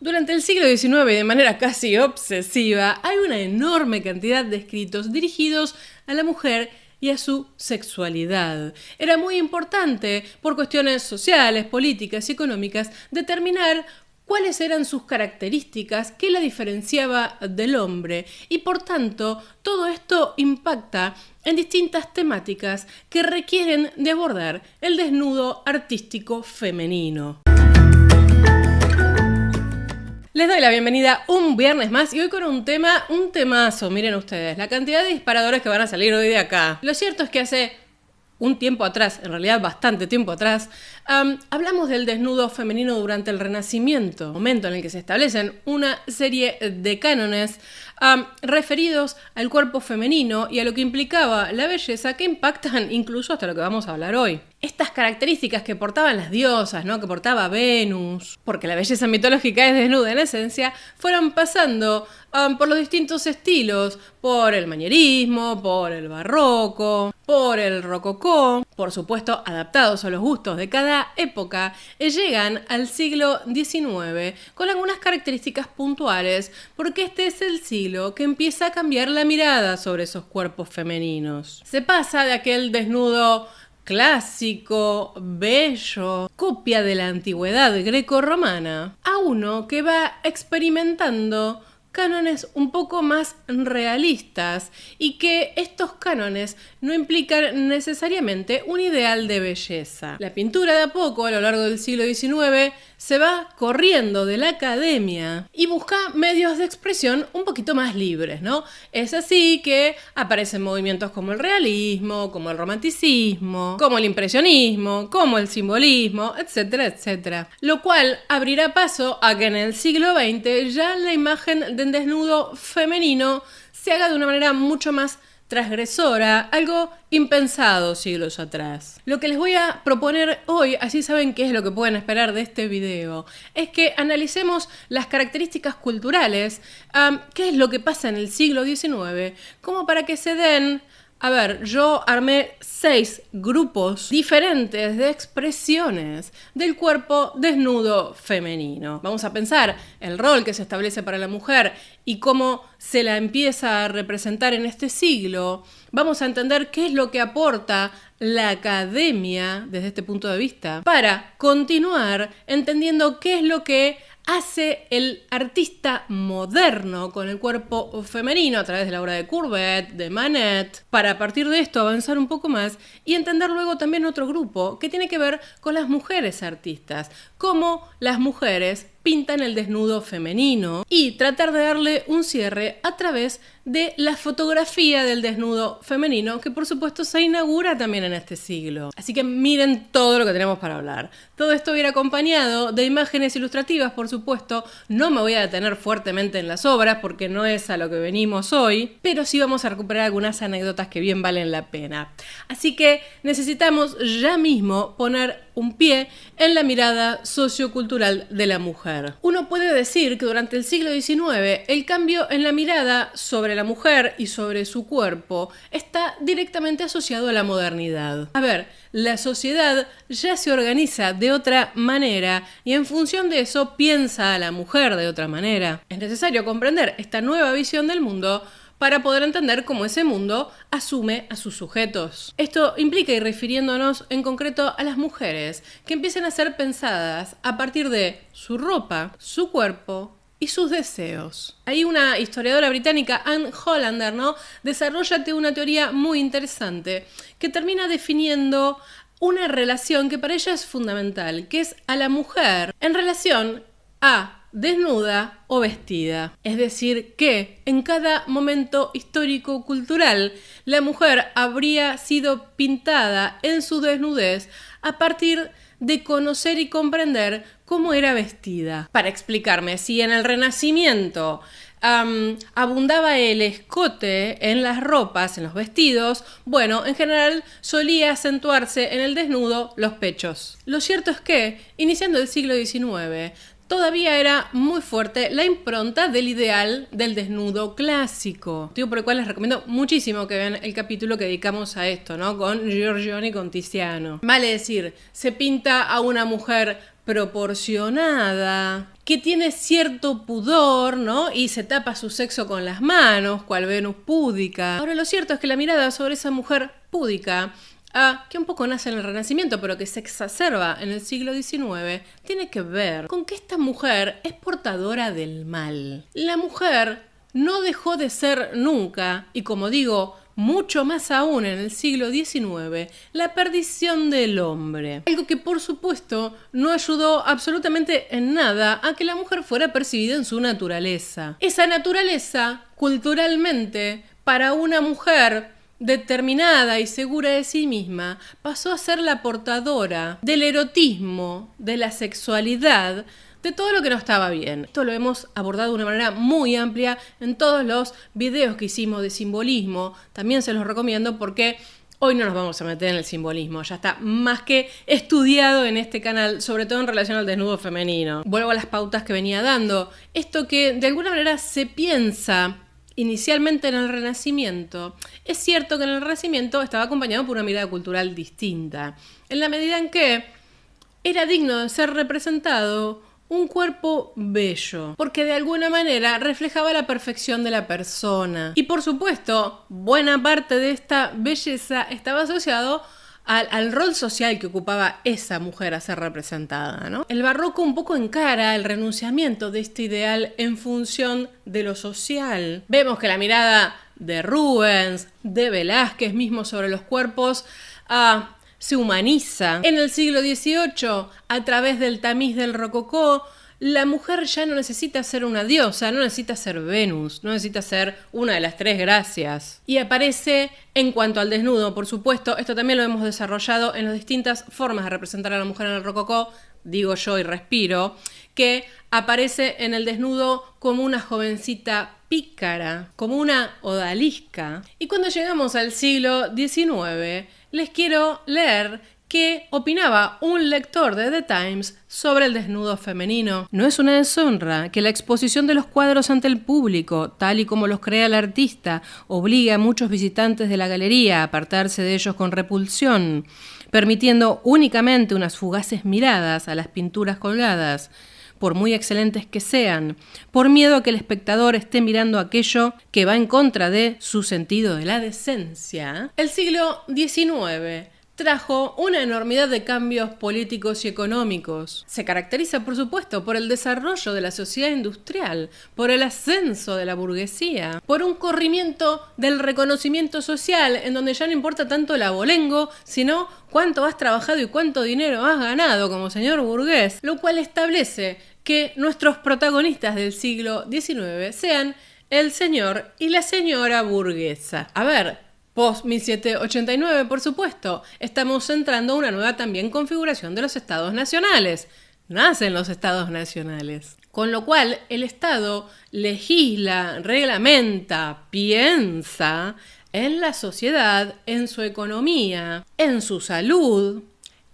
Durante el siglo XIX, de manera casi obsesiva, hay una enorme cantidad de escritos dirigidos a la mujer y a su sexualidad. Era muy importante, por cuestiones sociales, políticas y económicas, determinar cuáles eran sus características, qué la diferenciaba del hombre, y por tanto, todo esto impacta en distintas temáticas que requieren de abordar el desnudo artístico femenino. Les doy la bienvenida un viernes más y hoy con un temazo, miren ustedes, la cantidad de disparadores que van a salir hoy de acá. Lo cierto es que hace un tiempo atrás, en realidad bastante tiempo atrás, hablamos del desnudo femenino durante el Renacimiento, momento en el que se establecen una serie de cánones referidos al cuerpo femenino y a lo que implicaba la belleza, que impactan incluso hasta lo que vamos a hablar hoy. Estas características que portaban las diosas, ¿no? Que portaba Venus, porque la belleza mitológica es desnuda en esencia, fueron pasando por los distintos estilos, por el manierismo, por el barroco, por el rococó, por supuesto adaptados a los gustos de cada época, y llegan al siglo XIX con algunas características puntuales, porque este es el siglo que empieza a cambiar la mirada sobre esos cuerpos femeninos. Se pasa de aquel desnudo clásico, bello, copia de la antigüedad greco-romana, a uno que va experimentando cánones un poco más realistas y que estos cánones no implican necesariamente un ideal de belleza. La pintura de a poco a lo largo del siglo XIX se va corriendo de la academia y busca medios de expresión un poquito más libres, ¿no? Es así que aparecen movimientos como el realismo, como el romanticismo, como el impresionismo, como el simbolismo, etcétera, etcétera. Lo cual abrirá paso a que en el siglo XX ya la imagen del desnudo femenino se haga de una manera mucho más transgresora, algo impensado siglos atrás. Lo que les voy a proponer hoy, así saben qué es lo que pueden esperar de este video, es que analicemos las características culturales, qué es lo que pasa en el siglo XIX, como para que se den... yo armé 6 grupos diferentes de expresiones del cuerpo desnudo femenino. Vamos a pensar el rol que se establece para la mujer y cómo se la empieza a representar en este siglo. Vamos a entender qué es lo que aporta la academia desde este punto de vista para continuar entendiendo qué es lo que hace el artista moderno con el cuerpo femenino a través de la obra de Courbet, de Manet, para a partir de esto avanzar un poco más y entender luego también otro grupo que tiene que ver con las mujeres artistas, cómo las mujeres pintan el desnudo femenino y tratar de darle un cierre a través de la fotografía del desnudo femenino, que por supuesto se inaugura también en este siglo. Así que miren todo lo que tenemos para hablar. Todo esto viene acompañado de imágenes ilustrativas, por supuesto. No me voy a detener fuertemente en las obras porque no es a lo que venimos hoy, pero sí vamos a recuperar algunas anécdotas que bien valen la pena. Así que necesitamos ya mismo poner un pie en la mirada sociocultural de la mujer. Uno puede decir que durante el siglo XIX el cambio en la mirada sobre la mujer y sobre su cuerpo está directamente asociado a la modernidad. La sociedad ya se organiza de otra manera y en función de eso piensa a la mujer de otra manera. Es necesario comprender esta nueva visión del mundo para poder entender cómo ese mundo asume a sus sujetos. Esto implica, y refiriéndonos en concreto a las mujeres, que empiecen a ser pensadas a partir de su ropa, su cuerpo y sus deseos. Hay una historiadora británica, Anne Hollander, ¿no? Desarrolla una teoría muy interesante que termina definiendo una relación que para ella es fundamental, que es a la mujer en relación a desnuda o vestida. Es decir, que en cada momento histórico-cultural la mujer habría sido pintada en su desnudez a partir de conocer y comprender cómo era vestida. Para explicarme, si en el Renacimiento abundaba el escote en las ropas, en los vestidos, bueno, en general solía acentuarse en el desnudo los pechos. Lo cierto es que, iniciando el siglo XIX, todavía era muy fuerte la impronta del ideal del desnudo clásico. Motivo por el cual les recomiendo muchísimo que vean el capítulo que dedicamos a esto, ¿no? Con Giorgione y con Tiziano. Vale decir, se pinta a una mujer desproporcionada, que tiene cierto pudor, ¿no? Y se tapa su sexo con las manos, cual Venus púdica. Ahora, lo cierto es que la mirada sobre esa mujer púdica, que un poco nace en el Renacimiento, pero que se exacerba en el siglo XIX, tiene que ver con que esta mujer es portadora del mal. La mujer no dejó de ser nunca, y como digo, mucho más aún en el siglo XIX, la perdición del hombre. Algo que por supuesto no ayudó absolutamente en nada a que la mujer fuera percibida en su naturaleza. Esa naturaleza, culturalmente, para una mujer determinada y segura de sí misma, pasó a ser la portadora del erotismo, de la sexualidad, de todo lo que no estaba bien. Esto lo hemos abordado de una manera muy amplia en todos los videos que hicimos de simbolismo. También se los recomiendo porque hoy no nos vamos a meter en el simbolismo. Ya está más que estudiado en este canal, sobre todo en relación al desnudo femenino. Vuelvo a las pautas que venía dando. Esto que de alguna manera se piensa inicialmente en el Renacimiento, es cierto que en el Renacimiento estaba acompañado por una mirada cultural distinta, en la medida en que era digno de ser representado un cuerpo bello, porque de alguna manera reflejaba la perfección de la persona. Y por supuesto, buena parte de esta belleza estaba asociado al rol social que ocupaba esa mujer a ser representada, ¿no? El barroco un poco encara el renunciamiento de este ideal en función de lo social. Vemos que la mirada de Rubens, de Velázquez mismo sobre los cuerpos, se humaniza. En el siglo XVIII, a través del tamiz del rococó, la mujer ya no necesita ser una diosa, no necesita ser Venus, no necesita ser una de las tres gracias. Y aparece, en cuanto al desnudo, por supuesto, esto también lo hemos desarrollado en las distintas formas de representar a la mujer en el rococó, digo yo y respiro, que aparece en el desnudo como una jovencita pícara, como una odalisca. Y cuando llegamos al siglo XIX, les quiero leer qué opinaba un lector de The Times sobre el desnudo femenino. No es una deshonra que la exposición de los cuadros ante el público, tal y como los crea el artista, obligue a muchos visitantes de la galería a apartarse de ellos con repulsión, permitiendo únicamente unas fugaces miradas a las pinturas colgadas, por muy excelentes que sean, por miedo a que el espectador esté mirando aquello que va en contra de su sentido de la decencia. El siglo XIX trajo una enormidad de cambios políticos y económicos. Se caracteriza, por supuesto, por el desarrollo de la sociedad industrial, por el ascenso de la burguesía, por un corrimiento del reconocimiento social, en donde ya no importa tanto el abolengo, sino cuánto has trabajado y cuánto dinero has ganado como señor burgués, lo cual establece que nuestros protagonistas del siglo XIX sean el señor y la señora burguesa. A ver, post-1789, por supuesto, estamos entrando a una nueva también configuración de los estados nacionales. Nacen los estados nacionales. Con lo cual, el Estado legisla, reglamenta, piensa en la sociedad, en su economía, en su salud,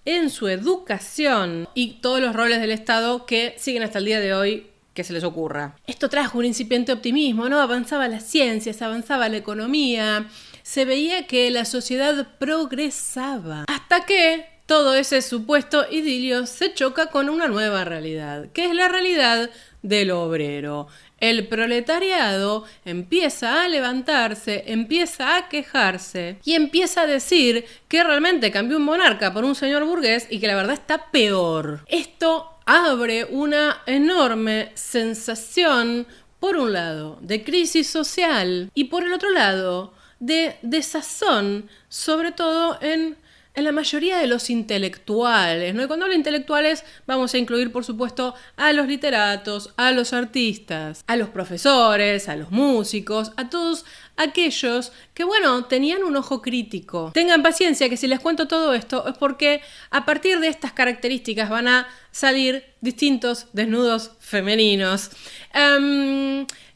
en su educación y todos los roles del Estado que siguen hasta el día de hoy que se les ocurra. Esto trajo un incipiente optimismo, ¿no? Avanzaba las ciencias, avanzaba la economía, se veía que la sociedad progresaba. Hasta que todo ese supuesto idilio se choca con una nueva realidad, que es la realidad del obrero. El proletariado empieza a levantarse, empieza a quejarse y empieza a decir que realmente cambió un monarca por un señor burgués y que la verdad está peor. Esto abre una enorme sensación, por un lado, de crisis social y por el otro lado, de desazón, sobre todo en la mayoría de los intelectuales, ¿no? Y cuando hablo de intelectuales vamos a incluir, por supuesto, a los literatos, a los artistas, a los profesores, a los músicos, a todos aquellos que, bueno, tenían un ojo crítico. Tengan paciencia que si les cuento todo esto es porque a partir de estas características van a salir distintos desnudos femeninos.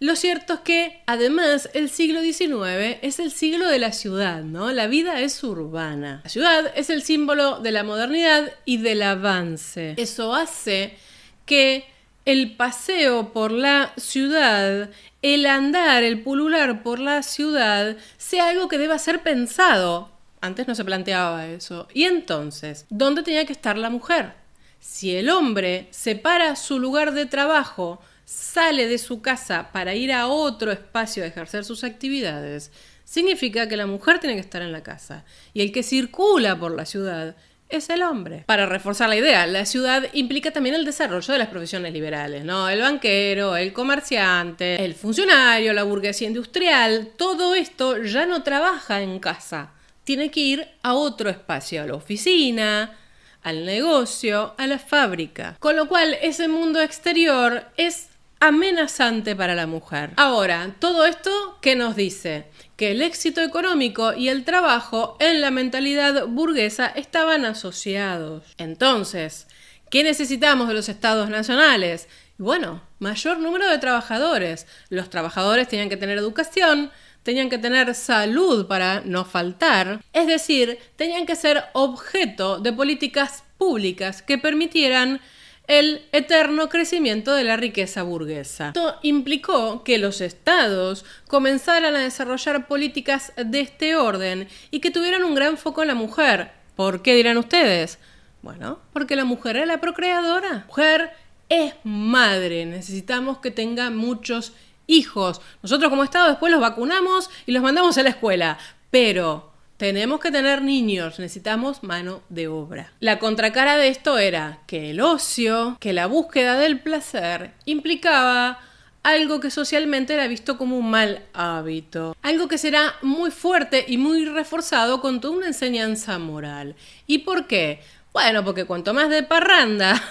Lo cierto es que, además, el siglo XIX es el siglo de la ciudad, ¿no? La vida es urbana. La ciudad es el símbolo de la modernidad y del avance. Eso hace que el paseo por la ciudad, el andar, el pulular por la ciudad, sea algo que deba ser pensado. Antes no se planteaba eso. Y entonces, ¿dónde tenía que estar la mujer? si el hombre separa su lugar de trabajo, sale de su casa para ir a otro espacio a ejercer sus actividades, significa que la mujer tiene que estar en la casa. Y el que circula por la ciudad es el hombre. Para reforzar la idea, la ciudad implica también el desarrollo de las profesiones liberales, ¿no? El banquero, el comerciante, el funcionario, la burguesía industrial, todo esto ya no trabaja en casa. Tiene que ir a otro espacio, a la oficina, al negocio, a la fábrica. Con lo cual, ese mundo exterior es amenazante para la mujer. Ahora, todo esto, ¿qué nos dice? Que el éxito económico y el trabajo en la mentalidad burguesa estaban asociados. Entonces, ¿qué necesitamos de los estados nacionales? Bueno, mayor número de trabajadores. Los trabajadores tenían que tener educación, tenían que tener salud para no faltar, es decir, tenían que ser objeto de políticas públicas que permitieran el eterno crecimiento de la riqueza burguesa. Esto implicó que los estados comenzaran a desarrollar políticas de este orden y que tuvieran un gran foco en la mujer. ¿Por qué dirán ustedes? Bueno, porque la mujer es la procreadora. La mujer es madre, necesitamos que tenga muchos hijos. Nosotros como estado después los vacunamos y los mandamos a la escuela, pero tenemos que tener niños, necesitamos mano de obra. La contracara de esto era que el ocio, que la búsqueda del placer implicaba algo que socialmente era visto como un mal hábito. Algo que será muy fuerte y muy reforzado con toda una enseñanza moral. ¿Y por qué? Bueno, porque cuanto más de parranda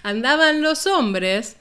andaban los hombres,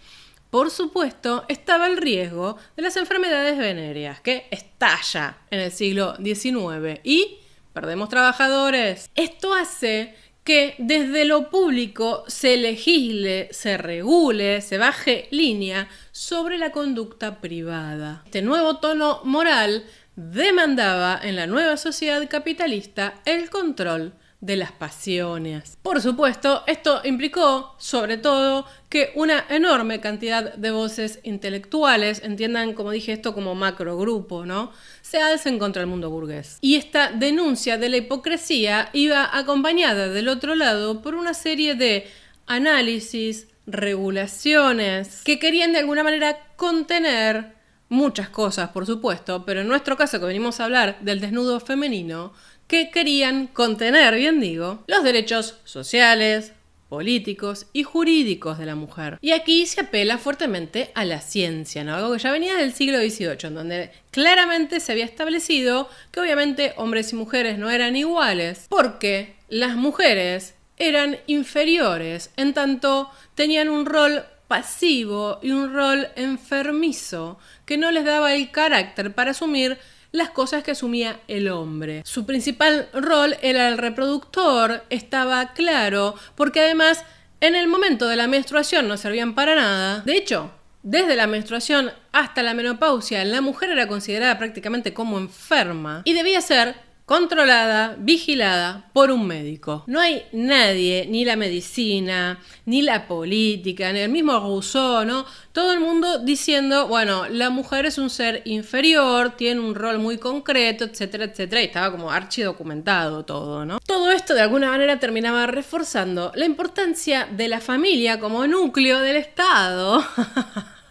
por supuesto, estaba el riesgo de las enfermedades venéreas, que estalla en el siglo XIX y perdemos trabajadores. Esto hace que desde lo público se legisle, se regule, se baje línea sobre la conducta privada. Este nuevo tono moral demandaba en la nueva sociedad capitalista el control de las pasiones. Por supuesto, esto implicó, sobre todo, que una enorme cantidad de voces intelectuales, entiendan, como dije, esto como macrogrupo, ¿no?, se alcen contra el mundo burgués. Y esta denuncia de la hipocresía iba acompañada del otro lado por una serie de análisis, regulaciones, que querían de alguna manera contener muchas cosas, por supuesto, pero en nuestro caso, que venimos a hablar del desnudo femenino, que querían contener, bien digo, los derechos sociales, políticos y jurídicos de la mujer. Y aquí se apela fuertemente a la ciencia, ¿no? Algo que ya venía del siglo XVIII, en donde claramente se había establecido que obviamente hombres y mujeres no eran iguales, porque las mujeres eran inferiores, en tanto tenían un rol pasivo y un rol enfermizo que no les daba el carácter para asumir las cosas que asumía el hombre. Su principal rol era el reproductor, estaba claro, porque además en el momento de la menstruación no servían para nada. De hecho, desde la menstruación hasta la menopausia, la mujer era considerada prácticamente como enferma y debía ser controlada, vigilada por un médico. No hay nadie, ni la medicina, ni la política, ni el mismo Rousseau, ¿no? Todo el mundo diciendo, bueno, la mujer es un ser inferior, tiene un rol muy concreto, etcétera, etcétera, y estaba como archidocumentado todo, ¿no? Todo esto de alguna manera terminaba reforzando la importancia de la familia como núcleo del Estado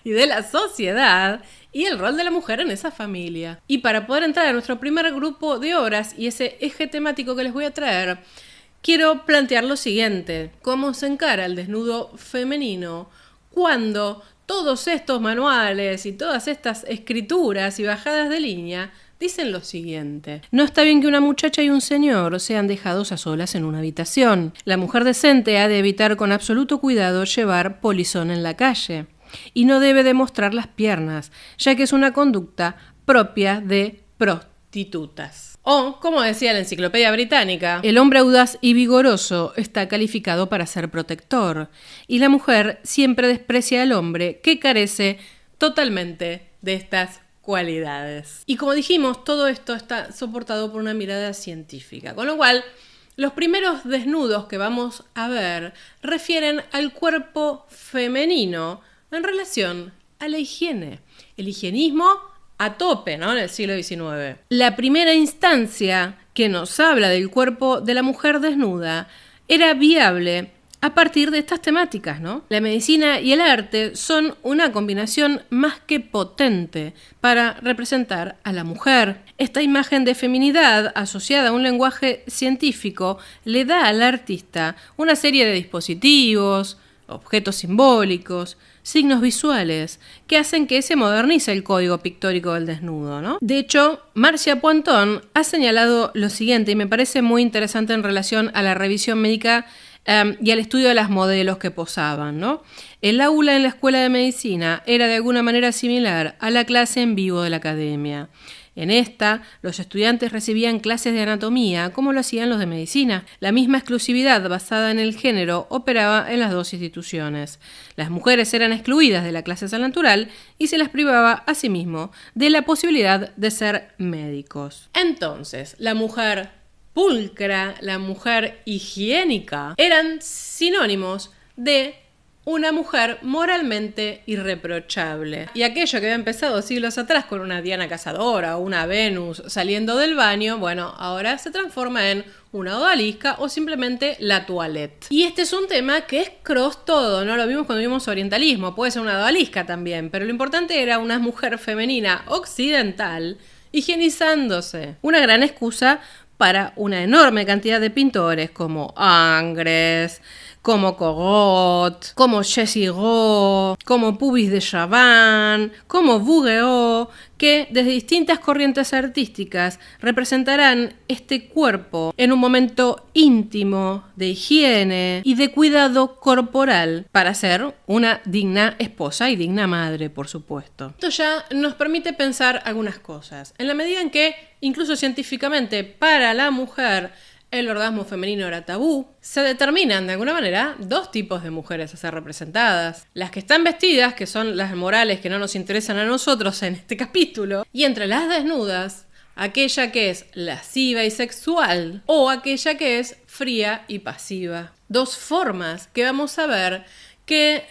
y de la sociedad, y el rol de la mujer en esa familia. Y para poder entrar a nuestro primer grupo de obras y ese eje temático que les voy a traer, quiero plantear lo siguiente: ¿cómo se encara el desnudo femenino cuando todos estos manuales y todas estas escrituras y bajadas de línea dicen lo siguiente? No está bien que una muchacha y un señor sean dejados a solas en una habitación. La mujer decente ha de evitar con absoluto cuidado llevar polizón en la calle y no debe demostrar las piernas, ya que es una conducta propia de prostitutas. O, como decía la Enciclopedia Británica, el hombre audaz y vigoroso está calificado para ser protector, y la mujer siempre desprecia al hombre que carece totalmente de estas cualidades. Y como dijimos, todo esto está soportado por una mirada científica, con lo cual los primeros desnudos que vamos a ver refieren al cuerpo femenino en relación a la higiene. El higienismo a tope, ¿no?, en el siglo XIX. La primera instancia que nos habla del cuerpo de la mujer desnuda era viable a partir de estas temáticas, ¿no? La medicina y el arte son una combinación más que potente para representar a la mujer. Esta imagen de feminidad asociada a un lenguaje científico le da al artista una serie de dispositivos, objetos simbólicos, signos visuales, que hacen que se modernice el código pictórico del desnudo, ¿no? De hecho, Marcia Pointon ha señalado lo siguiente, y me parece muy interesante en relación a la revisión médica y al estudio de las modelos que posaban, ¿no? El aula en la escuela de medicina era de alguna manera similar a la clase en vivo de la academia. En esta, los estudiantes recibían clases de anatomía, como lo hacían los de medicina. La misma exclusividad basada en el género operaba en las dos instituciones. Las mujeres eran excluidas de la clase natural y se las privaba asimismo de la posibilidad de ser médicos. Entonces, la mujer pulcra, la mujer higiénica, eran sinónimos de una mujer moralmente irreprochable. Y aquello que había empezado siglos atrás con una Diana cazadora o una Venus saliendo del baño, bueno, ahora se transforma en una odalisca o simplemente la toilette. Y este es un tema que es cross todo, ¿no? Lo vimos cuando vimos orientalismo, puede ser una odalisca también, pero lo importante era una mujer femenina occidental higienizándose. Una gran excusa para una enorme cantidad de pintores como Ingres, como Corot, como Chessy-Roux, como Puvis de Chavannes, como Bouguereau, que desde distintas corrientes artísticas representarán este cuerpo en un momento íntimo de higiene y de cuidado corporal para ser una digna esposa y digna madre, por supuesto. Esto ya nos permite pensar algunas cosas. En la medida en que, incluso científicamente, para la mujer el orgasmo femenino era tabú, se determinan de alguna manera dos tipos de mujeres a ser representadas. Las que están vestidas, que son las morales que no nos interesan a nosotros en este capítulo, y entre las desnudas, aquella que es lasciva y sexual o aquella que es fría y pasiva. Dos formas que vamos a ver que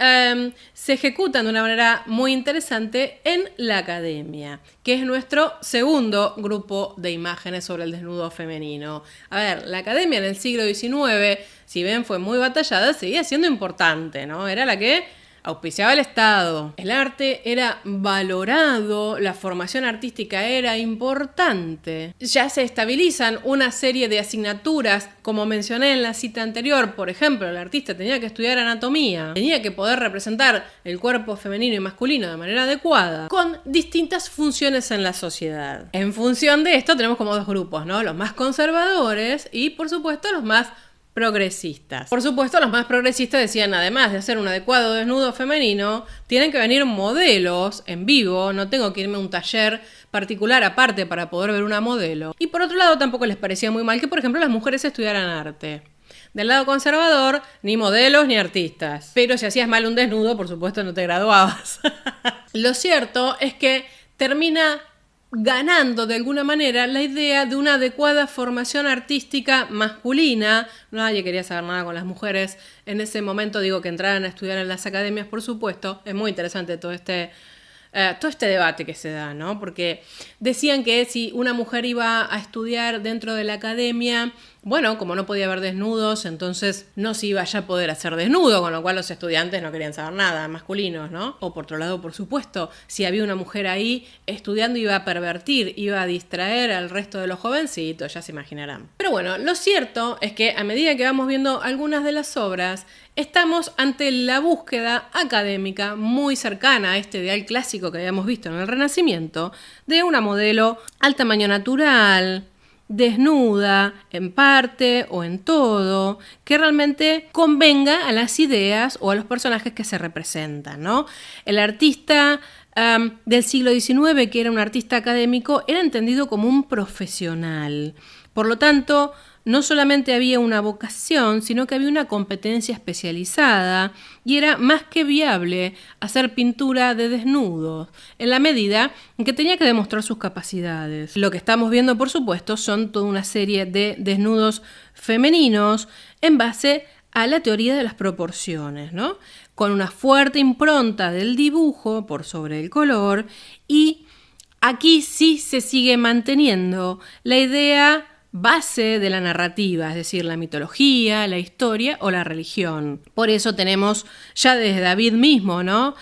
se ejecutan de una manera muy interesante en la academia, que es nuestro segundo grupo de imágenes sobre el desnudo femenino. A ver, la academia en el siglo XIX, si bien fue muy batallada, seguía siendo importante, ¿no? Era la que auspiciaba el Estado. El arte era valorado, la formación artística era importante. Ya se estabilizan una serie de asignaturas, como mencioné en la cita anterior. Por ejemplo, el artista tenía que estudiar anatomía, tenía que poder representar el cuerpo femenino y masculino de manera adecuada, con distintas funciones en la sociedad. En función de esto tenemos como dos grupos, ¿no? Los más conservadores y, por supuesto, los más progresistas. Por supuesto, los más progresistas decían, además de hacer un adecuado desnudo femenino, tienen que venir modelos en vivo, no tengo que irme a un taller particular aparte para poder ver una modelo. Y por otro lado, tampoco les parecía muy mal que, por ejemplo, las mujeres estudiaran arte. Del lado conservador, ni modelos ni artistas. Pero si hacías mal un desnudo, por supuesto, no te graduabas. Lo cierto es que termina ganando de alguna manera la idea de una adecuada formación artística masculina. Nadie quería saber nada con las mujeres en ese momento, digo, que entraran a estudiar en las academias, por supuesto. Es muy interesante todo este debate que se da, ¿no? Porque decían que si una mujer iba a estudiar dentro de la academia, bueno, como no podía haber desnudos, entonces no se iba ya a poder hacer desnudo, con lo cual los estudiantes no querían saber nada, masculinos, ¿no? O por otro lado, por supuesto, si había una mujer ahí estudiando, iba a pervertir, iba a distraer al resto de los jovencitos, ya se imaginarán. Pero bueno, lo cierto es que a medida que vamos viendo algunas de las obras, estamos ante la búsqueda académica muy cercana a este ideal clásico que habíamos visto en el Renacimiento, de una modelo al tamaño natural, desnuda, en parte o en todo, que realmente convenga a las ideas o a los personajes que se representan, ¿no? El artista del siglo XIX, que era un artista académico, era entendido como un profesional. Por lo tanto, no solamente había una vocación, sino que había una competencia especializada y era más que viable hacer pintura de desnudos, en la medida en que tenía que demostrar sus capacidades. Lo que estamos viendo, por supuesto, son toda una serie de desnudos femeninos en base a la teoría de las proporciones, ¿no? Con una fuerte impronta del dibujo por sobre el color, y aquí sí se sigue manteniendo la idea base de la narrativa, es decir, la mitología, la historia o la religión. Por eso tenemos ya desde David mismo, ¿no?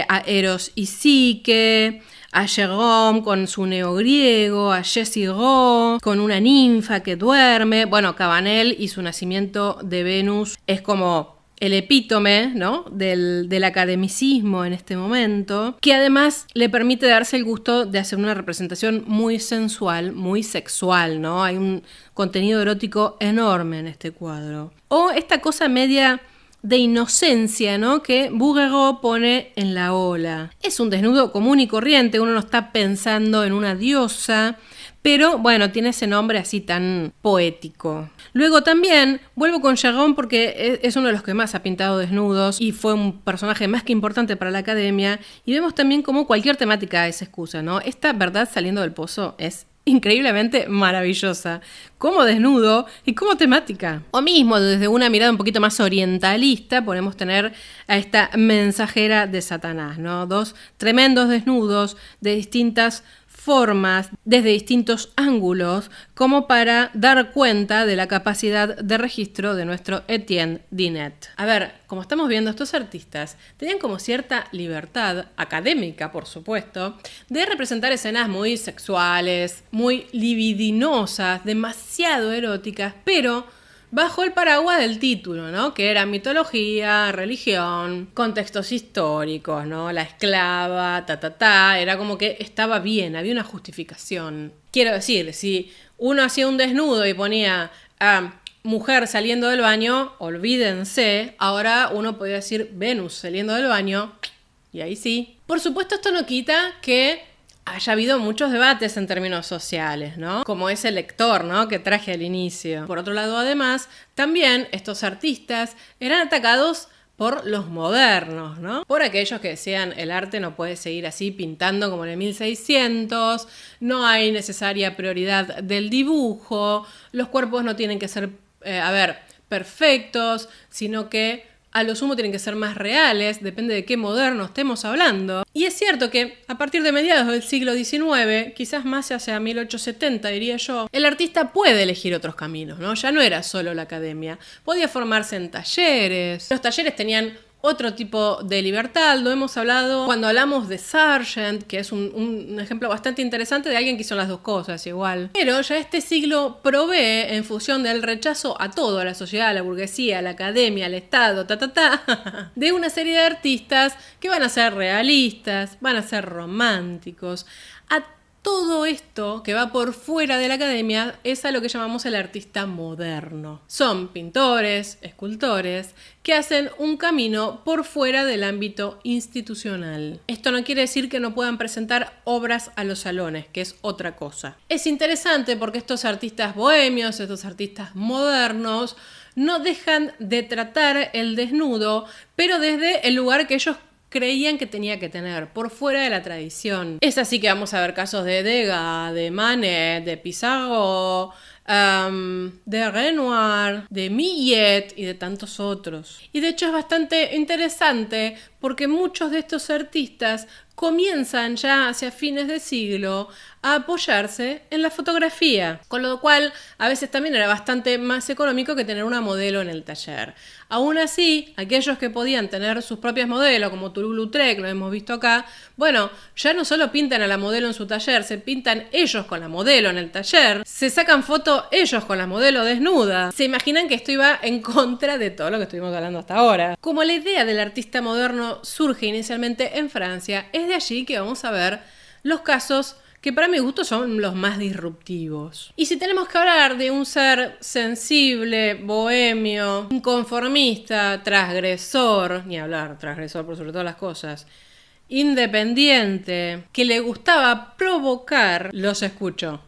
A Eros y Psique, a Jerome con su neogriego, a Jezero con una ninfa que duerme. Bueno, Cabanel y su nacimiento de Venus es como el epítome, ¿no? del academicismo en este momento, que además le permite darse el gusto de hacer una representación muy sensual, muy sexual, ¿no? Hay un contenido erótico enorme en este cuadro. O esta cosa media de inocencia, ¿no? Que Bouguereau pone en la ola. Es un desnudo común y corriente, uno no está pensando en una diosa, pero bueno, tiene ese nombre así tan poético. Luego también vuelvo con Jerome porque es uno de los que más ha pintado desnudos y fue un personaje más que importante para la academia, y vemos también cómo cualquier temática es excusa, ¿no? Esta verdad saliendo del pozo es increíblemente maravillosa, como desnudo y como temática. O mismo desde una mirada un poquito más orientalista podemos tener a esta mensajera de Satanás, ¿no? Dos tremendos desnudos de distintas formas, desde distintos ángulos, como para dar cuenta de la capacidad de registro de nuestro Etienne Dinet. A ver, como estamos viendo, estos artistas tenían como cierta libertad, académica por supuesto, de representar escenas muy sexuales, muy libidinosas, demasiado eróticas, pero bajo el paraguas del título, ¿no? Que era mitología, religión, contextos históricos, ¿no? La esclava, era como que estaba bien, había una justificación. Quiero decir, si uno hacía un desnudo y ponía a mujer saliendo del baño, olvídense, ahora uno podía decir Venus saliendo del baño, y ahí sí. Por supuesto, esto no quita que haya habido muchos debates en términos sociales, ¿no? Como ese lector, ¿no? Que traje al inicio. Por otro lado, además, también estos artistas eran atacados por los modernos, ¿no? Por aquellos que decían el arte no puede seguir así pintando como en el 1600, no hay necesaria prioridad del dibujo, los cuerpos no tienen que ser, perfectos, sino que a lo sumo tienen que ser más reales, depende de qué moderno estemos hablando. Y es cierto que a partir de mediados del siglo XIX, quizás más hacia 1870 diría yo, el artista puede elegir otros caminos, ¿no? Ya no era solo la academia, podía formarse en talleres. Los talleres tenían otro tipo de libertad, lo hemos hablado cuando hablamos de Sargent, que es un ejemplo bastante interesante de alguien que hizo las dos cosas igual. Pero ya este siglo provee, en función del rechazo a todo, a la sociedad, a la burguesía, a la academia, al Estado, de una serie de artistas que van a ser realistas, van a ser románticos. A todo esto que va por fuera de la academia es a lo que llamamos el artista moderno. Son pintores, escultores, que hacen un camino por fuera del ámbito institucional. Esto no quiere decir que no puedan presentar obras a los salones, que es otra cosa. Es interesante porque estos artistas bohemios, estos artistas modernos, no dejan de tratar el desnudo, pero desde el lugar que ellos creían que tenía que tener, por fuera de la tradición. Es así que vamos a ver casos de Degas, de Manet, de Pissarro, de Renoir, de Millet y de tantos otros. Y de hecho es bastante interesante porque muchos de estos artistas comienzan ya hacia fines de siglo a apoyarse en la fotografía, con lo cual a veces también era bastante más económico que tener una modelo en el taller. Aún así, aquellos que podían tener sus propias modelos, como Toulouse-Lautrec, lo hemos visto acá, bueno, ya no solo pintan a la modelo en su taller, se pintan ellos con la modelo en el taller, se sacan fotos ellos con la modelo desnuda. Se imaginan que esto iba en contra de todo lo que estuvimos hablando hasta ahora. Como la idea del artista moderno surge inicialmente en Francia, es de allí que vamos a ver los casos que para mi gusto son los más disruptivos. Y si tenemos que hablar de un ser sensible, bohemio, inconformista, transgresor, ni hablar, transgresor por sobre todas las cosas, independiente, que le gustaba provocar, los escucho.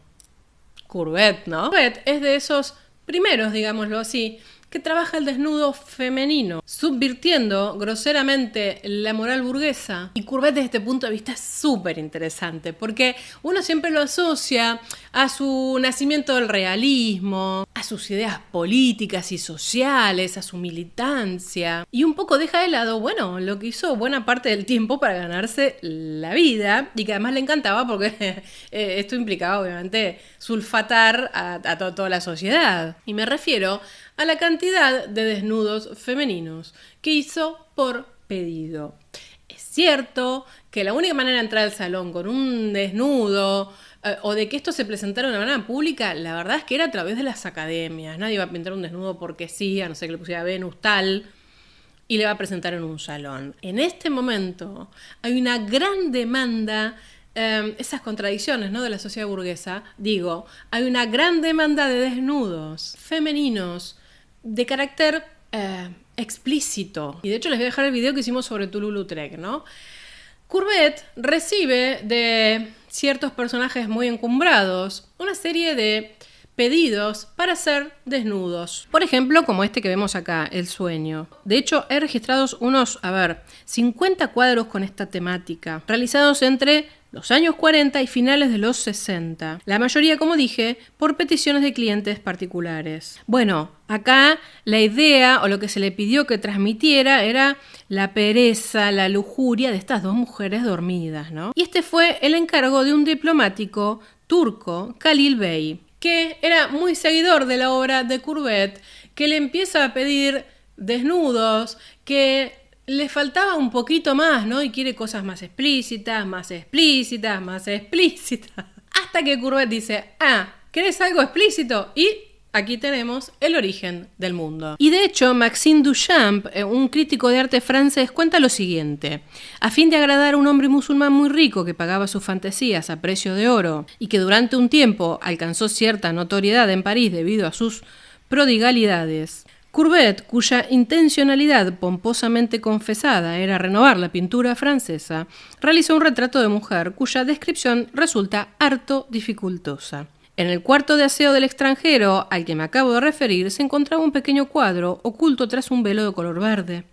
Courbet, ¿no? Courbet es de esos primeros, digámoslo así, que trabaja el desnudo femenino, subvirtiendo groseramente la moral burguesa. Y Courbet desde este punto de vista es súper interesante, porque uno siempre lo asocia a su nacimiento del realismo, a sus ideas políticas y sociales, a su militancia, y un poco deja de lado, bueno, lo que hizo buena parte del tiempo para ganarse la vida, y que además le encantaba porque esto implicaba obviamente sulfatar a toda la sociedad. Y me refiero a la cantidad de desnudos femeninos que hizo por pedido. Es cierto que la única manera de entrar al salón con un desnudo o de que esto se presentara de una manera pública, la verdad es que era a través de las academias. Nadie va a pintar un desnudo porque sí, a no ser que le pusiera Venus tal, y le va a presentar en un salón. En este momento hay una gran demanda, esas contradicciones, ¿no?, de la sociedad burguesa. Digo, hay una gran demanda de desnudos femeninos de carácter explícito. Y de hecho les voy a dejar el video que hicimos sobre Toulouse-Lautrec, ¿no? Courbet recibe de ciertos personajes muy encumbrados una serie de pedidos para ser desnudos. Por ejemplo, como este que vemos acá, El sueño. De hecho, he registrado unos, 50 cuadros con esta temática, realizados entre los años 40 y finales de los 60. La mayoría, como dije, por peticiones de clientes particulares. Bueno, acá la idea o lo que se le pidió que transmitiera era la pereza, la lujuria de estas dos mujeres dormidas, ¿no? Y este fue el encargo de un diplomático turco, Khalil Bey, que era muy seguidor de la obra de Courbet, que le empieza a pedir desnudos, que le faltaba un poquito más, ¿no? Y quiere cosas más explícitas, más explícitas, más explícitas. Hasta que Courbet dice, ¿querés algo explícito? Y aquí tenemos el origen del mundo. Y de hecho, Maxime Duchamp, un crítico de arte francés, cuenta lo siguiente. A fin de agradar a un hombre musulmán muy rico que pagaba sus fantasías a precio de oro y que durante un tiempo alcanzó cierta notoriedad en París debido a sus prodigalidades, Courbet, cuya intencionalidad pomposamente confesada era renovar la pintura francesa, realizó un retrato de mujer cuya descripción resulta harto dificultosa. En el cuarto de aseo del extranjero al que me acabo de referir se encontraba un pequeño cuadro oculto tras un velo de color verde.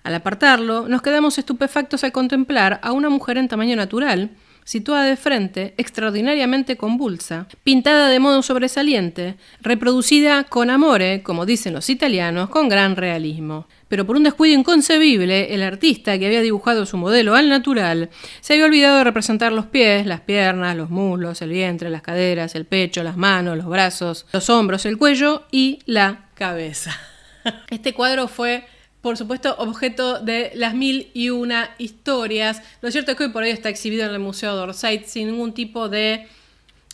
Al apartarlo, nos quedamos estupefactos al contemplar a una mujer en tamaño natural, situada de frente, extraordinariamente convulsa, pintada de modo sobresaliente, reproducida con amore, como dicen los italianos, con gran realismo. Pero por un descuido inconcebible, el artista que había dibujado su modelo al natural se había olvidado de representar los pies, las piernas, los muslos, el vientre, las caderas, el pecho, las manos, los brazos, los hombros, el cuello y la cabeza. Este cuadro fue, por supuesto, objeto de las 1001 historias. Lo cierto es que hoy por hoy está exhibido en el Museo d'Orsay sin ningún tipo de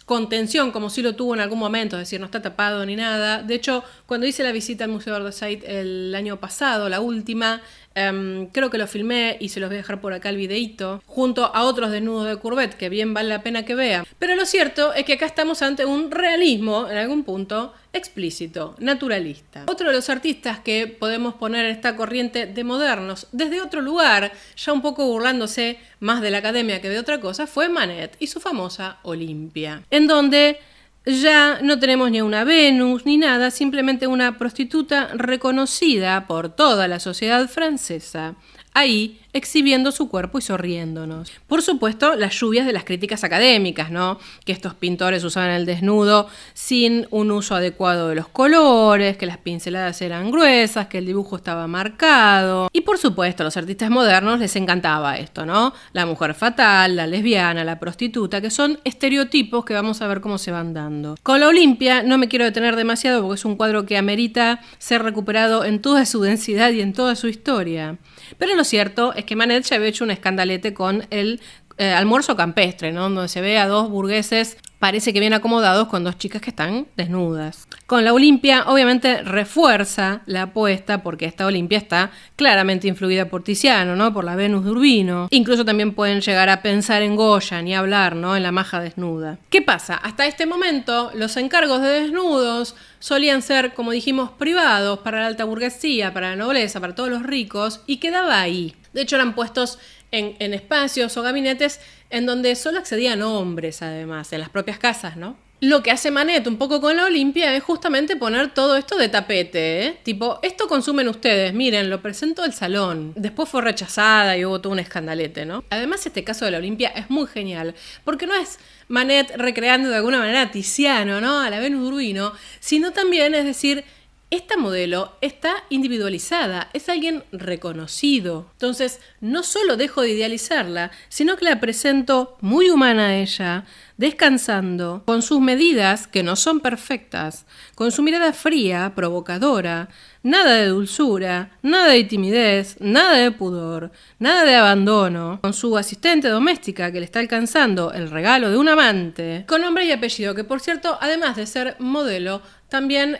contención, como sí lo tuvo en algún momento, es decir, no está tapado ni nada. De hecho, cuando hice la visita al Museo d'Orsay el año pasado, la última, creo que lo filmé y se los voy a dejar por acá el videíto, junto a otros desnudos de Courbet, que bien vale la pena que vean. Pero lo cierto es que acá estamos ante un realismo, en algún punto, explícito, naturalista. Otro de los artistas que podemos poner en esta corriente de modernos, desde otro lugar, ya un poco burlándose más de la academia que de otra cosa, fue Manet y su famosa Olimpia, en donde ya no tenemos ni una Venus ni nada, simplemente una prostituta reconocida por toda la sociedad francesa, ahí exhibiendo su cuerpo y sonriéndonos. Por supuesto, las lluvias de las críticas académicas, ¿no? Que estos pintores usaban el desnudo sin un uso adecuado de los colores, que las pinceladas eran gruesas, que el dibujo estaba marcado. Y por supuesto, a los artistas modernos les encantaba esto, ¿no? La mujer fatal, la lesbiana, la prostituta, que son estereotipos que vamos a ver cómo se van dando. Con la Olimpia no me quiero detener demasiado porque es un cuadro que amerita ser recuperado en toda su densidad y en toda su historia. Pero lo cierto es que Manet ya había hecho un escandalete con el almuerzo campestre, ¿no? Donde se ve a dos burgueses, parece que bien acomodados, con dos chicas que están desnudas. Con la Olimpia, obviamente, refuerza la apuesta, porque esta Olimpia está claramente influida por Tiziano, ¿no? Por la Venus de Urbino. Incluso también pueden llegar a pensar en Goya, ni hablar, ¿no? En la maja desnuda. ¿Qué pasa? Hasta este momento, los encargos de desnudos solían ser, como dijimos, privados para la alta burguesía, para la nobleza, para todos los ricos, y quedaba ahí. De hecho, eran puestos en espacios o gabinetes en donde solo accedían hombres, además, en las propias casas, ¿no? Lo que hace Manet un poco con la Olimpia es justamente poner todo esto de tapete, ¿eh? Tipo, esto consumen ustedes, miren, lo presentó el salón. Después fue rechazada y hubo todo un escandalete, ¿no? Además, este caso de la Olimpia es muy genial, porque no es Manet recreando de alguna manera a Tiziano, ¿no? A la Venus de Urbino, sino también, es decir, esta modelo está individualizada, es alguien reconocido. Entonces, no solo dejo de idealizarla, sino que la presento muy humana a ella, descansando, con sus medidas, que no son perfectas, con su mirada fría, provocadora, nada de dulzura, nada de timidez, nada de pudor, nada de abandono, con su asistente doméstica que le está alcanzando el regalo de un amante, con nombre y apellido, que por cierto, además de ser modelo, también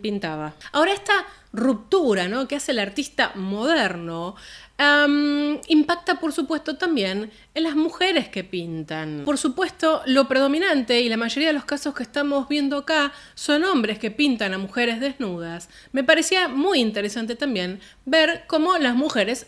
pintaba. Ahora esta ruptura, ¿no?, que hace el artista moderno impacta por supuesto también en las mujeres que pintan. Por supuesto, lo predominante y la mayoría de los casos que estamos viendo acá son hombres que pintan a mujeres desnudas. Me parecía muy interesante también ver cómo las mujeres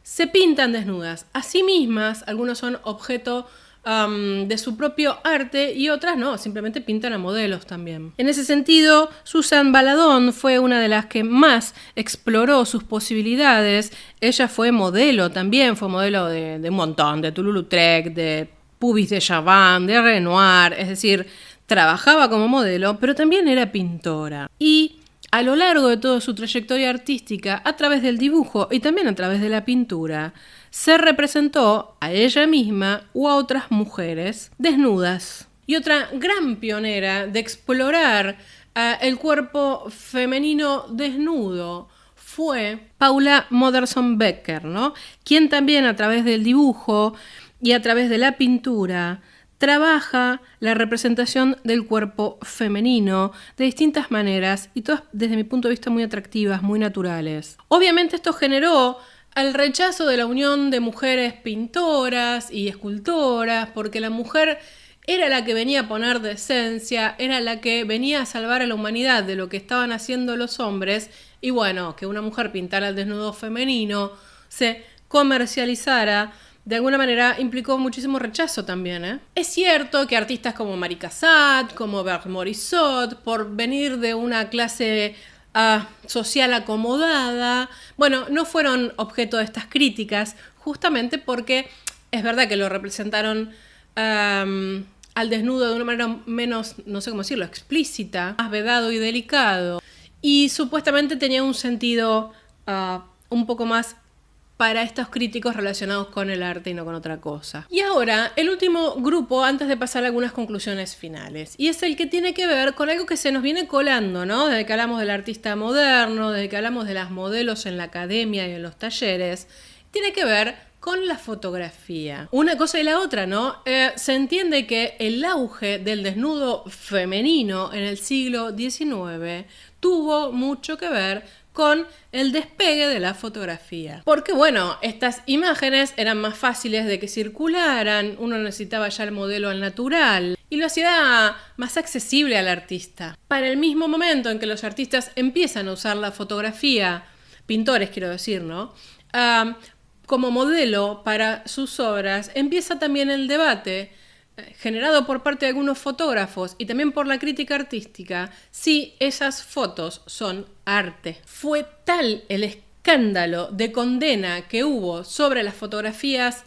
se pintan desnudas a sí mismas. Algunos son objeto de su propio arte y otras no, simplemente pintan a modelos también. En ese sentido, Susan Baladón fue una de las que más exploró sus posibilidades. Ella fue modelo también, fue modelo de un montón, de Toulouse-Lautrec, de Puvis de Chavannes, de Renoir, es decir, trabajaba como modelo, pero también era pintora. Y a lo largo de toda su trayectoria artística, a través del dibujo y también a través de la pintura, se representó a ella misma u a otras mujeres desnudas. Y otra gran pionera de explorar el cuerpo femenino desnudo fue Paula Modersohn-Becker, ¿no?, quien también a través del dibujo y a través de la pintura trabaja la representación del cuerpo femenino de distintas maneras y todas desde mi punto de vista muy atractivas, muy naturales. Obviamente esto generó al rechazo de la unión de mujeres pintoras y escultoras, porque la mujer era la que venía a poner decencia, era la que venía a salvar a la humanidad de lo que estaban haciendo los hombres, y bueno, que una mujer pintara el desnudo femenino, se comercializara, de alguna manera implicó muchísimo rechazo también, ¿eh? Es cierto que artistas como Marie Cassatt, como Berthe Morisot, por venir de una clase social acomodada, bueno, no fueron objeto de estas críticas, justamente porque es verdad que lo representaron al desnudo de una manera menos, no sé cómo decirlo, explícita, más vedado y delicado, y supuestamente tenía un sentido un poco más para estos críticos relacionados con el arte y no con otra cosa. Y ahora, el último grupo, antes de pasar a algunas conclusiones finales, y es el que tiene que ver con algo que se nos viene colando, ¿no? Desde que hablamos del artista moderno, desde que hablamos de las modelos en la academia y en los talleres, tiene que ver con la fotografía. Una cosa y la otra, ¿no? Se entiende que el auge del desnudo femenino en el siglo XIX tuvo mucho que ver con el despegue de la fotografía. Porque bueno, estas imágenes eran más fáciles de que circularan, uno necesitaba ya el modelo al natural y lo hacía más accesible al artista. Para el mismo momento en que los artistas empiezan a usar la fotografía, pintores quiero decir, ¿no?, como modelo para sus obras, empieza también el debate generado por parte de algunos fotógrafos y también por la crítica artística, si esas fotos son arte. Fue tal el escándalo de condena que hubo sobre las fotografías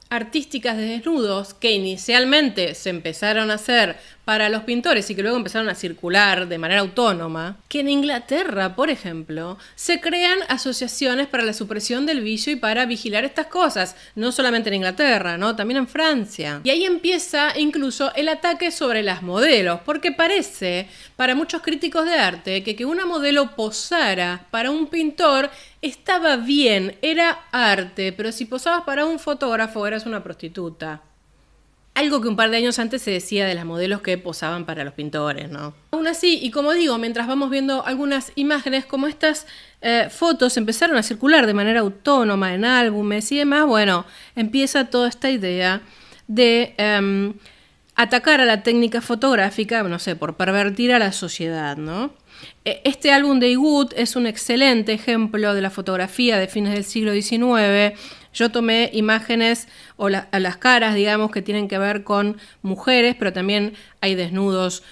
artísticas de desnudos, que inicialmente se empezaron a hacer para los pintores y que luego empezaron a circular de manera autónoma, que en Inglaterra, por ejemplo, se crean asociaciones para la supresión del vicio y para vigilar estas cosas, no solamente en Inglaterra, ¿no?, también en Francia. Y ahí empieza incluso el ataque sobre las modelos, porque parece, para muchos críticos de arte, que una modelo posara para un pintor estaba bien, era arte, pero si posabas para un fotógrafo eras una prostituta. Algo que un par de años antes se decía de las modelos que posaban para los pintores, ¿no? Aún así, y como digo, mientras vamos viendo algunas imágenes como estas fotos empezaron a circular de manera autónoma en álbumes y demás, bueno, empieza toda esta idea de atacar a la técnica fotográfica, no sé, por pervertir a la sociedad, ¿no? Este álbum de Ewood es un excelente ejemplo de la fotografía de fines del siglo XIX, yo tomé imágenes o a las caras, digamos, que tienen que ver con mujeres, pero también hay desnudos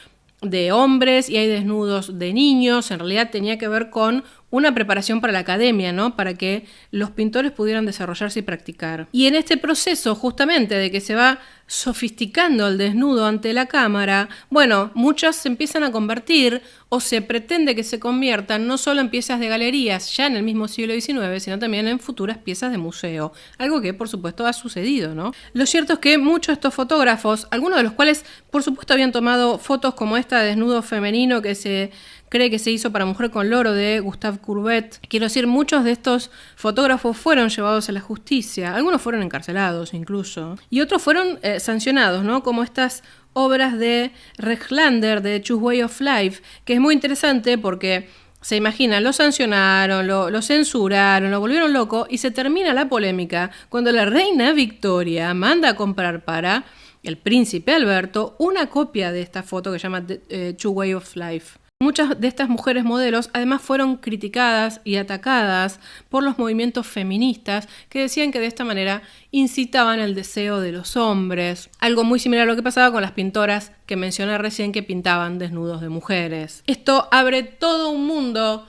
de hombres y hay desnudos de niños. En realidad tenía que ver con una preparación para la academia, ¿no? Para que los pintores pudieran desarrollarse y practicar. Y en este proceso, justamente, de que se va sofisticando el desnudo ante la cámara, bueno, muchas se empiezan a convertir o se pretende que se conviertan no solo en piezas de galerías ya en el mismo siglo XIX, sino también en futuras piezas de museo, algo que por supuesto ha sucedido, ¿no? Lo cierto es que muchos de estos fotógrafos, algunos de los cuales por supuesto habían tomado fotos como esta de desnudo femenino que se cree que se hizo para Mujer con Loro de Gustave Courbet. Quiero decir, muchos de estos fotógrafos fueron llevados a la justicia, algunos fueron encarcelados incluso, y otros fueron sancionados, ¿no? Como estas obras de Rechlander, de Choose Way of Life, que es muy interesante porque se imaginan, lo sancionaron, lo censuraron, lo volvieron loco y se termina la polémica cuando la reina Victoria manda a comprar para el príncipe Alberto una copia de esta foto que se llama Choose Way of Life. Muchas de estas mujeres modelos además fueron criticadas y atacadas por los movimientos feministas que decían que de esta manera incitaban el deseo de los hombres. Algo muy similar a lo que pasaba con las pintoras que mencioné recién que pintaban desnudos de mujeres. Esto abre todo un mundo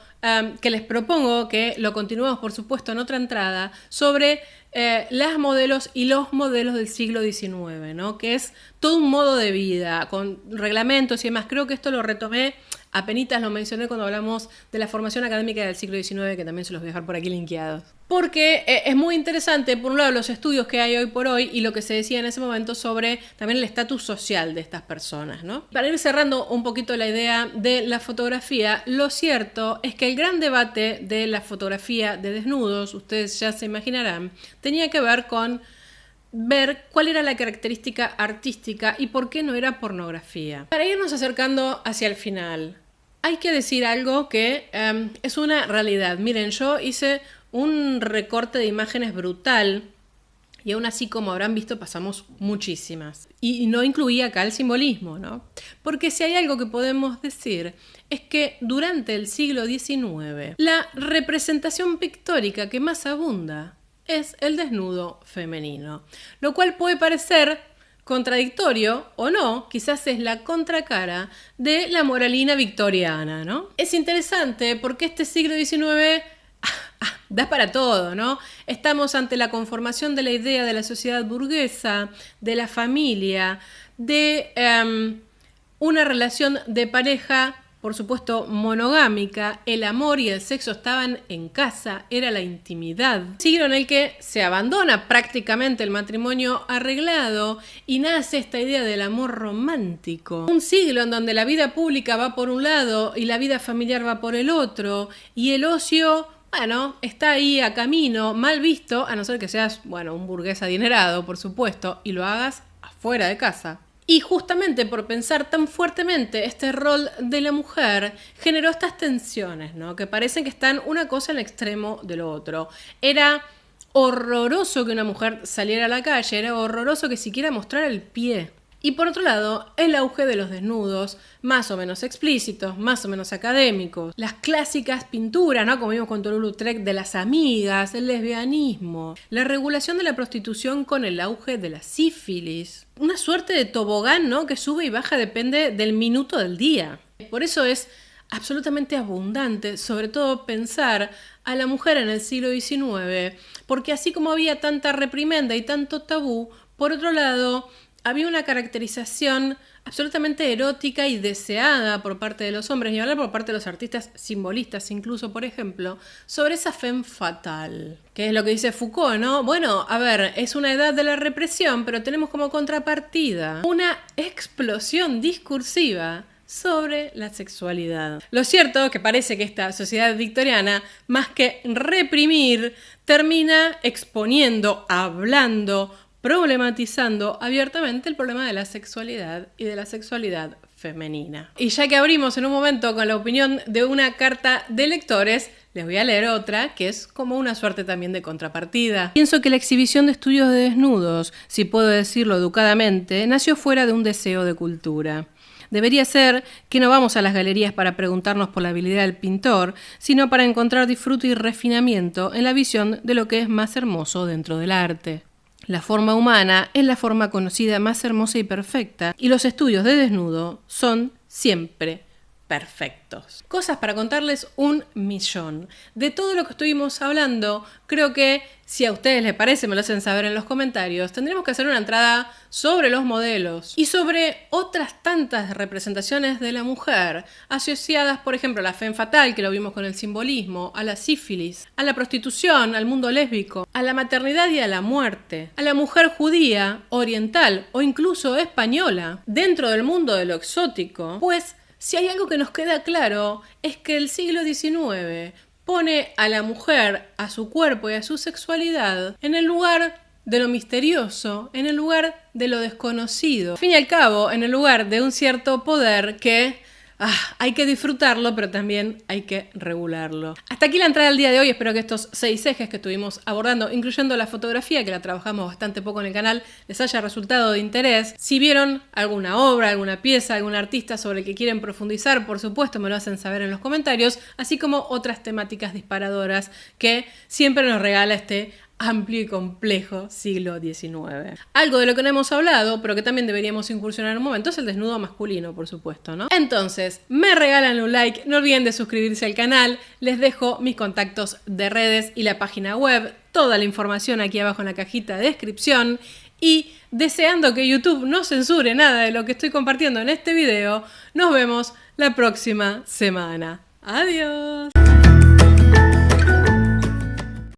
que les propongo que lo continuemos por supuesto en otra entrada sobre las modelos y los modelos del siglo XIX, ¿no? Que es todo un modo de vida con reglamentos y demás. Creo que esto lo retomé, apenitas lo mencioné cuando hablamos de la formación académica del siglo XIX, que también se los voy a dejar por aquí linkeados. Porque es muy interesante, por un lado, los estudios que hay hoy por hoy y lo que se decía en ese momento sobre también el estatus social de estas personas, ¿no? Para ir cerrando un poquito la idea de la fotografía, lo cierto es que el gran debate de la fotografía de desnudos, ustedes ya se imaginarán, tenía que ver con ver cuál era la característica artística y por qué no era pornografía. Para irnos acercando hacia el final, hay que decir algo que es una realidad. Miren, yo hice un recorte de imágenes brutal y aún así, como habrán visto, pasamos muchísimas. Y no incluía acá el simbolismo, ¿no? Porque si hay algo que podemos decir es que durante el siglo XIX la representación pictórica que más abunda es el desnudo femenino, lo cual puede parecer contradictorio o no, quizás es la contracara de la moralina victoriana, ¿no? Es interesante porque este siglo XIX da para todo, ¿no? Estamos ante la conformación de la idea de la sociedad burguesa, de la familia, de una relación de pareja, por supuesto, monogámica. El amor y el sexo estaban en casa, era la intimidad. Siglo en el que se abandona prácticamente el matrimonio arreglado y nace esta idea del amor romántico. Un siglo en donde la vida pública va por un lado y la vida familiar va por el otro, y el ocio, bueno, está ahí a camino, mal visto, a no ser que seas, bueno, un burgués adinerado, por supuesto, y lo hagas afuera de casa. Y justamente por pensar tan fuertemente este rol de la mujer, generó estas tensiones, ¿no? Que parecen que están una cosa en el extremo de lo otro. Era horroroso que una mujer saliera a la calle, era horroroso que siquiera mostrara el pie. Y por otro lado, el auge de los desnudos, más o menos explícitos, más o menos académicos. Las clásicas pinturas, ¿no? Como vimos con Toulouse-Lautrec, de las amigas, el lesbianismo. La regulación de la prostitución con el auge de la sífilis. Una suerte de tobogán, ¿no? Que sube y baja, depende del minuto del día. Por eso es absolutamente abundante, sobre todo pensar a la mujer en el siglo XIX, porque así como había tanta reprimenda y tanto tabú, por otro lado, había una caracterización absolutamente erótica y deseada por parte de los hombres, y hablar por parte de los artistas simbolistas, incluso, por ejemplo, sobre esa femme fatale, que es lo que dice Foucault, ¿no? Bueno, a ver, es una edad de la represión, pero tenemos como contrapartida una explosión discursiva sobre la sexualidad. Lo cierto es que parece que esta sociedad victoriana, más que reprimir, termina exponiendo, hablando, problematizando abiertamente el problema de la sexualidad y de la sexualidad femenina. Y ya que abrimos en un momento con la opinión de una carta de lectores, les voy a leer otra que es como una suerte también de contrapartida. Pienso que la exhibición de estudios de desnudos, si puedo decirlo educadamente, nació fuera de un deseo de cultura. Debería ser que no vamos a las galerías para preguntarnos por la habilidad del pintor, sino para encontrar disfrute y refinamiento en la visión de lo que es más hermoso dentro del arte. La forma humana es la forma conocida más hermosa y perfecta, y los estudios de desnudo son siempre perfectos. Cosas para contarles 1.000.000. De todo lo que estuvimos hablando, creo que si a ustedes les parece, me lo hacen saber en los comentarios, tendremos que hacer una entrada sobre los modelos y sobre otras tantas representaciones de la mujer asociadas, por ejemplo, a la femme fatale, que lo vimos con el simbolismo, a la sífilis, a la prostitución, al mundo lésbico, a la maternidad y a la muerte, a la mujer judía, oriental o incluso española, dentro del mundo de lo exótico, pues si hay algo que nos queda claro es que el siglo XIX pone a la mujer, a su cuerpo y a su sexualidad en el lugar de lo misterioso, en el lugar de lo desconocido. Al fin y al cabo, en el lugar de un cierto poder que hay que disfrutarlo, pero también hay que regularlo. Hasta aquí la entrada del día de hoy. Espero que estos 6 ejes que estuvimos abordando, incluyendo la fotografía, que la trabajamos bastante poco en el canal, les haya resultado de interés. Si vieron alguna obra, alguna pieza, algún artista sobre el que quieren profundizar, por supuesto me lo hacen saber en los comentarios, así como otras temáticas disparadoras que siempre nos regala este amplio y complejo siglo XIX. Algo de lo que no hemos hablado, pero que también deberíamos incursionar en un momento, es el desnudo masculino, por supuesto, ¿no? Entonces, me regalan un like, no olviden de suscribirse al canal, les dejo mis contactos de redes y la página web, toda la información aquí abajo en la cajita de descripción, y deseando que YouTube no censure nada de lo que estoy compartiendo en este video, nos vemos la próxima semana. ¡Adiós!